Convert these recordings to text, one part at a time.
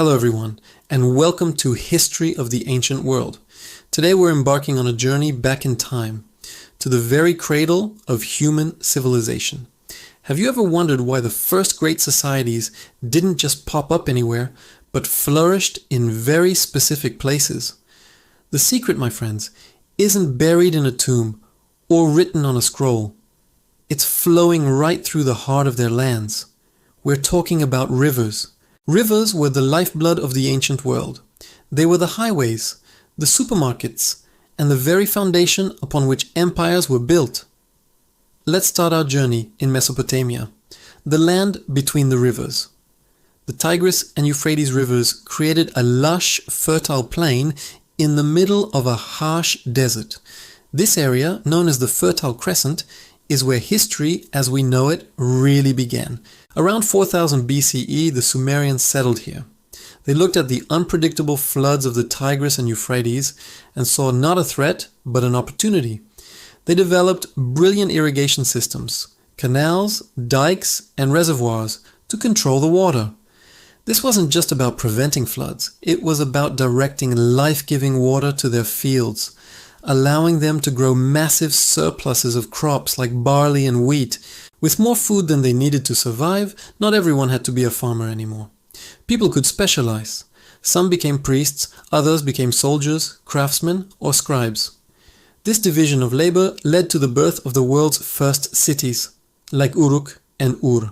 Hello everyone, and welcome to History of the Ancient World. Today we're embarking on a journey back in time, to the very cradle of human civilization. Have you ever wondered why the first great societies didn't just pop up anywhere, but flourished in very specific places? The secret, my friends, isn't buried in a tomb or written on a scroll. It's flowing right through the heart of their lands. We're talking about rivers. Rivers were the lifeblood of the ancient world. They were the highways, the supermarkets, and the very foundation upon which empires were built. Let's start our journey in Mesopotamia, the land between the rivers. The Tigris and Euphrates rivers created a lush, fertile plain in the middle of a harsh desert. This area, known as the Fertile Crescent, is where history as we know it really began. Around 4000 BCE, the Sumerians settled here. They looked at the unpredictable floods of the Tigris and Euphrates and saw not a threat, but an opportunity. They developed brilliant irrigation systems, canals, dikes, and reservoirs to control the water. This wasn't just about preventing floods, it was about directing life-giving water to their fields, allowing them to grow massive surpluses of crops like barley and wheat. With more food than they needed to survive, not everyone had to be a farmer anymore. People could specialize. Some became priests, others became soldiers, craftsmen, or scribes. This division of labor led to the birth of the world's first cities, like Uruk and Ur.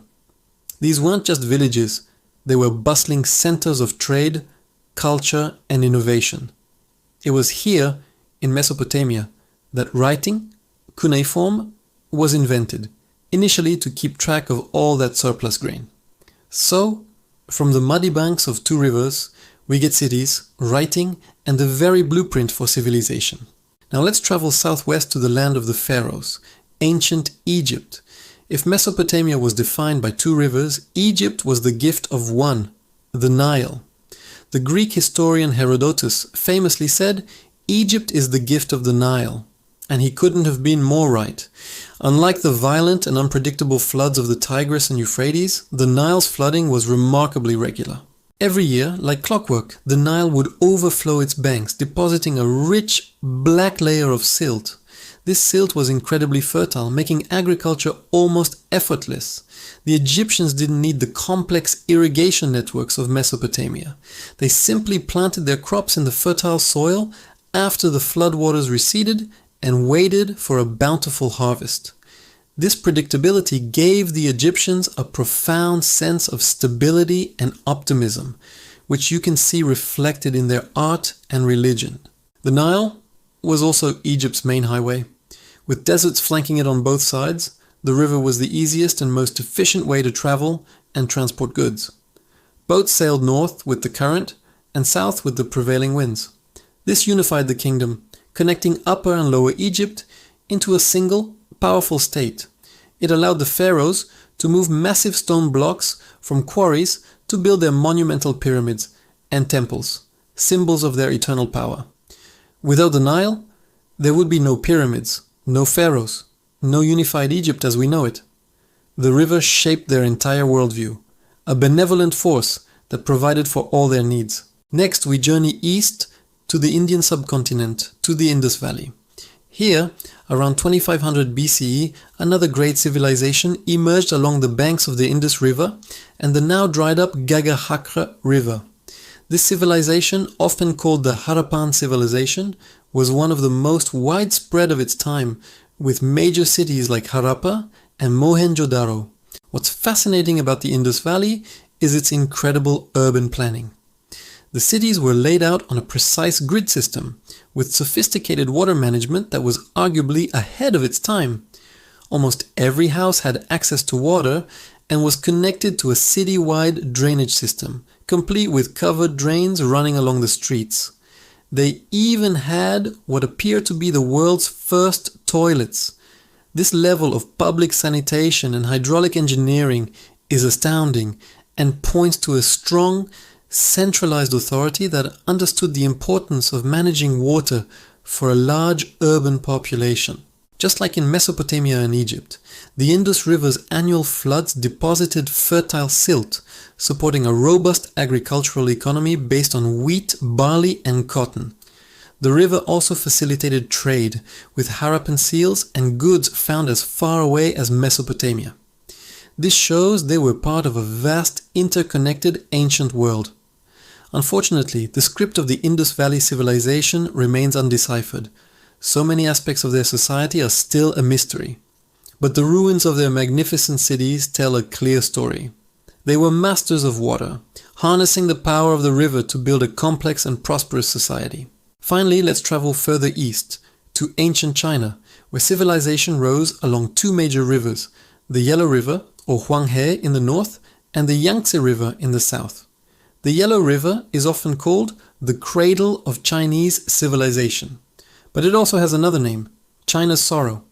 These weren't just villages, they were bustling centers of trade, culture, and innovation. It was here, in Mesopotamia, that writing, cuneiform, was invented, initially to keep track of all that surplus grain. So, from the muddy banks of two rivers, we get cities, writing, and the very blueprint for civilization. Now let's travel southwest to the land of the pharaohs, ancient Egypt. If Mesopotamia was defined by two rivers, Egypt was the gift of one, the Nile. The Greek historian Herodotus famously said, "Egypt is the gift of the Nile," and he couldn't have been more right. Unlike the violent and unpredictable floods of the Tigris and Euphrates, the Nile's flooding was remarkably regular. Every year, like clockwork, the Nile would overflow its banks, depositing a rich, black layer of silt. This silt was incredibly fertile, making agriculture almost effortless. The Egyptians didn't need the complex irrigation networks of Mesopotamia. They simply planted their crops in the fertile soil after the floodwaters receded and waited for a bountiful harvest. This predictability gave the Egyptians a profound sense of stability and optimism, which you can see reflected in their art and religion. The Nile was also Egypt's main highway. With deserts flanking it on both sides, the river was the easiest and most efficient way to travel and transport goods. Boats sailed north with the current and south with the prevailing winds. This unified the kingdom, connecting Upper and Lower Egypt into a single, powerful state. It allowed the pharaohs to move massive stone blocks from quarries to build their monumental pyramids and temples, symbols of their eternal power. Without the Nile, there would be no pyramids, no pharaohs, no unified Egypt as we know it. The river shaped their entire worldview, a benevolent force that provided for all their needs. Next, we journey east to the Indian subcontinent, to the Indus Valley. Here, around 2500 BCE, another great civilization emerged along the banks of the Indus River and the now dried up Gagahakra River. This civilization, often called the Harappan civilization, was one of the most widespread of its time, with major cities like Harappa and Mohenjo-daro. What's fascinating about the Indus Valley is its incredible urban planning. The cities were laid out on a precise grid system, with sophisticated water management that was arguably ahead of its time. Almost every house had access to water and was connected to a city-wide drainage system, complete with covered drains running along the streets. They even had what appeared to be the world's first toilets. This level of public sanitation and hydraulic engineering is astounding and points to a strong, centralized authority that understood the importance of managing water for a large urban population. Just like in Mesopotamia and Egypt, the Indus River's annual floods deposited fertile silt, supporting a robust agricultural economy based on wheat, barley, and cotton. The river also facilitated trade with Harappan seals and goods found as far away as Mesopotamia. This shows they were part of a vast, interconnected ancient world. Unfortunately, the script of the Indus Valley civilization remains undeciphered. So many aspects of their society are still a mystery. But the ruins of their magnificent cities tell a clear story. They were masters of water, harnessing the power of the river to build a complex and prosperous society. Finally, let's travel further east, to ancient China, where civilization rose along two major rivers, the Yellow River, or Huanghe in the north, and the Yangtze River in the south. The Yellow River is often called the cradle of Chinese civilization. But it also has another name, China's Sorrow.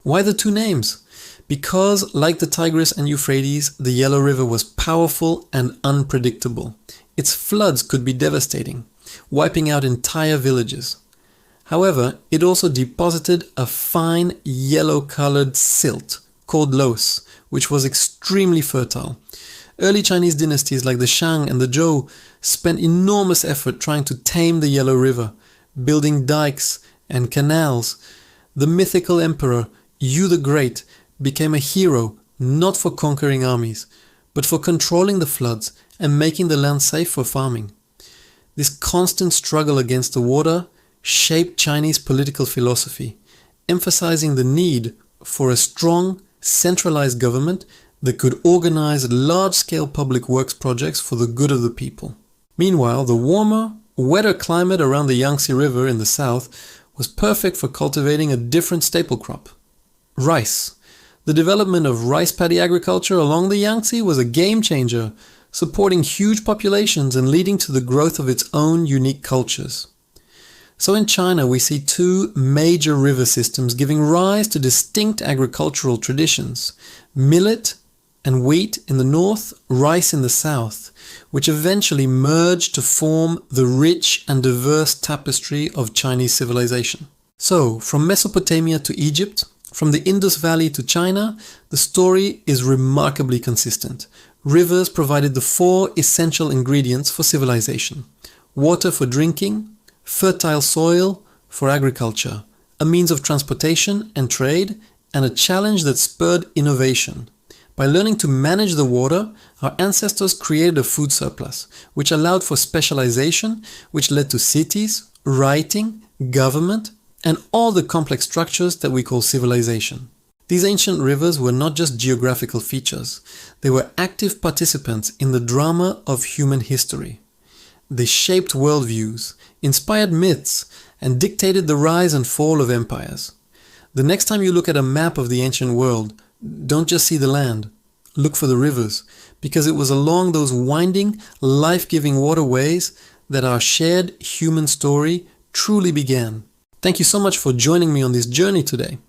Why the two names? Because, like the Tigris and Euphrates, the Yellow River was powerful and unpredictable. Its floods could be devastating, wiping out entire villages. However, it also deposited a fine yellow-colored silt called loess, which was extremely fertile. Early Chinese dynasties like the Shang and the Zhou spent enormous effort trying to tame the Yellow River, building dikes and canals. The mythical emperor, Yu the Great, became a hero not for conquering armies, but for controlling the floods and making the land safe for farming. This constant struggle against the water shaped Chinese political philosophy, emphasizing the need for a strong, centralized government that could organize large-scale public works projects for the good of the people. Meanwhile, the warmer, wetter climate around the Yangtze River in the south was perfect for cultivating a different staple crop: rice. The development of rice paddy agriculture along the Yangtze was a game changer, supporting huge populations and leading to the growth of its own unique cultures. So in China, we see two major river systems giving rise to distinct agricultural traditions: millet and wheat in the north, rice in the south, which eventually merged to form the rich and diverse tapestry of Chinese civilization. So, from Mesopotamia to Egypt, from the Indus Valley to China, the story is remarkably consistent. Rivers provided the four essential ingredients for civilization: water for drinking, fertile soil for agriculture, a means of transportation and trade, and a challenge that spurred innovation. By learning to manage the water, our ancestors created a food surplus, which allowed for specialization, which led to cities, writing, government, and all the complex structures that we call civilization. These ancient rivers were not just geographical features, they were active participants in the drama of human history. They shaped worldviews, inspired myths, and dictated the rise and fall of empires. The next time you look at a map of the ancient world, don't just see the land, look for the rivers, because it was along those winding, life-giving waterways that our shared human story truly began. Thank you so much for joining me on this journey today.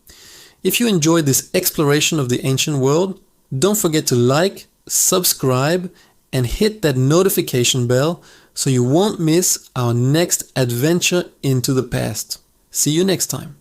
If you enjoyed this exploration of the ancient world, don't forget to like, subscribe, and hit that notification bell so you won't miss our next adventure into the past. See you next time.